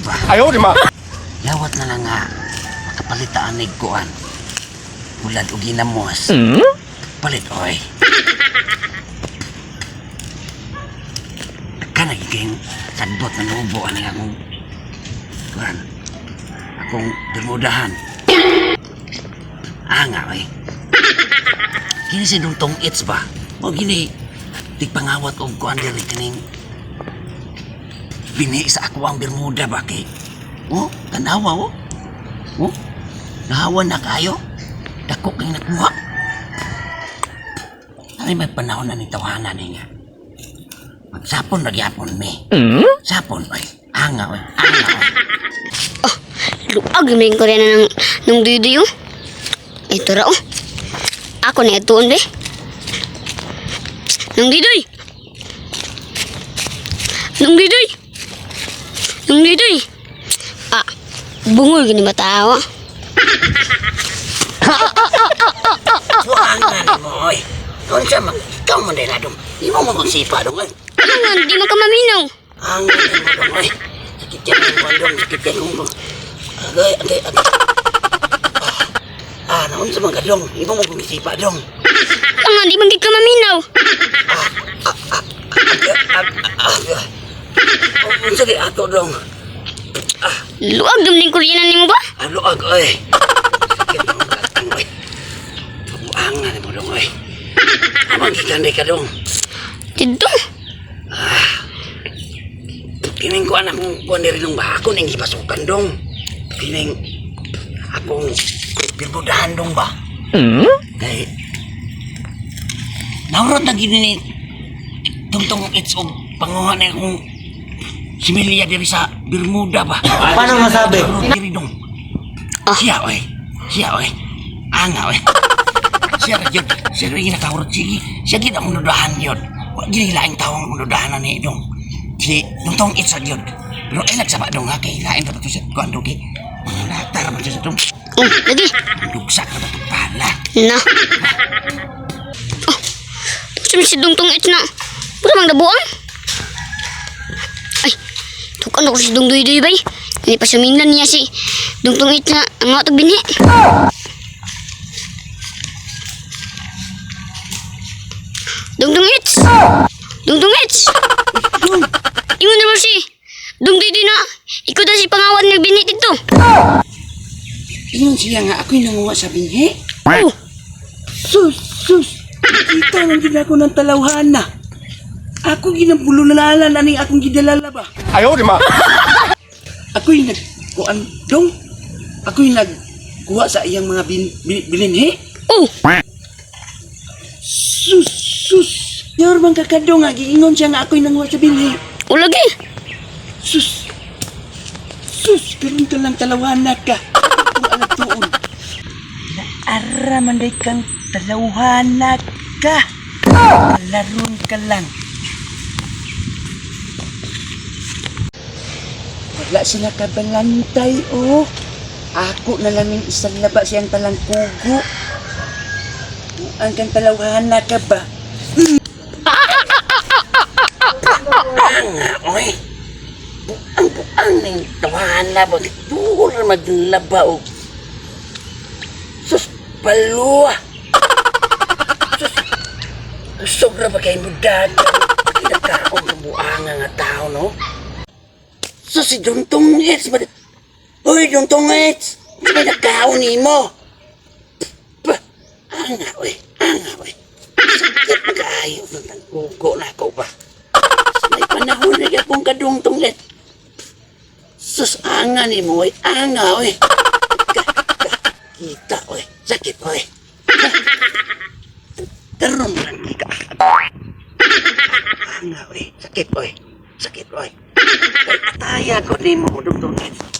ba? Ayaw, di ma. Lawat na lang nga. Makapalitaan ni kuan. Bulad o ginamos. Palit, oy. Ka nagiging sadbot na nubo ani akong kuan. Akong bermudahan. Nga, oy. Kini si Dungtong Its ba? O gini, tigpangawat og kuan diri kining bini sa ako ang Bermuda ba kay? Oh, tanawa oh. Oh, nahawan na kayo. Dako kay nakuha. Ay may panahon na ni tawanan ni nga. Magsapon na gyapon mi. Sapon oy. Anga oy. Anga oy. Oh, luag yung ko rin na ng duyo. Ito ra oh. Ako na ituon be. Nung didoy. Nung didoy. Nung didoy. Ah, bungol gini ba tao? Anga mo oy. Doon sa ikaw mo din adong. Di mo mo sipa dong oy. Ano nga, di mo ka maminaw. Anga mo dong oy. Sakit yan ang bandong. Sakit yan ang bandong. Agay. Naon sa mga dong. Di mo mo kumisipa dong. Ano nga, di mo ka maminaw. Sige ato dong. Luag yung kuryanan ni mo ba? Luag oy. Sakit ang katang oy. Pabuangan mo dong oy. Amang gikanday ka dong. Dito. Kining ko anak mong kuwan diri dong ba? Ako ning gipasukan dong. Kining akong birbudahan dong ba? Kay naurot na gini ni Dungtong Its og panguha na akong similya diri sa Bermuda ba? Paano masabi? Diri dong. Siya oy. Anga oy. Siya ra jud. Siya ra ginakaurot sige. Siya gid ang nudahan jud. Wa gid laing tawong nudahan ni dong. Si Dungtong Its ra jud. Pero ay nagsaba dong ha kay lain ta to sa kuando kay. Latar man siya sa dong. Lagi. Dugsa ka ba to pala? Na. Oh, saan si Dungtong Its na? Pura mang dabuang? Ay, tukan ako si Dungduy-duy bay. Hindi pa suminan niya si Dungtong Its na ang mga tagbinhi. Dungtong Its! Dungtong Its! Ingon na mo si Dungduy-duy na ikaw na si pangawan ng binhi dito. Ingon siya nga ako'y nanguha sa binhi. Oh! Sus! Nakita lang din ako ng talawhana. Ako ginabululalan ani akong gidalala ba? Ayaw, di ma. Ako'y nagkuan dong. Ako'y nagkuha sa iyang mga bilinhi. Oh! Sus! Yor bang kakadong nga giingon siya nga ako'y nanguha sa binhi. O lagi! Sus! Karon ka lang talawhana ka. Kung alam tuon. Naara man day kang talawhana ka. Laron ka lang. Wala sila kabalantay, oh. Ako na lang yung isang laba siyang talang kugo. Ang kang talawhana ka ba? Oy. Buang ng talawhana ba? Duhol na maglaba, oh. Sus, palua. Sus, sobra ba kayo mudag? Kinakaong ng buanga nga tao, no? So si Dungtong Its, uy Dungtong Its, may nagkaon ni mo. Anga oy. Sakit mag-ayaw ng tangkuko na ako ba? May panahon na akong kadungtong Its. Sus, anga ni mo oy, anga oy. Kita oy, sakit oy. Tarong lang kita. Anga oy, sakit oy. Kaya ko ni mo, Dungtong Its.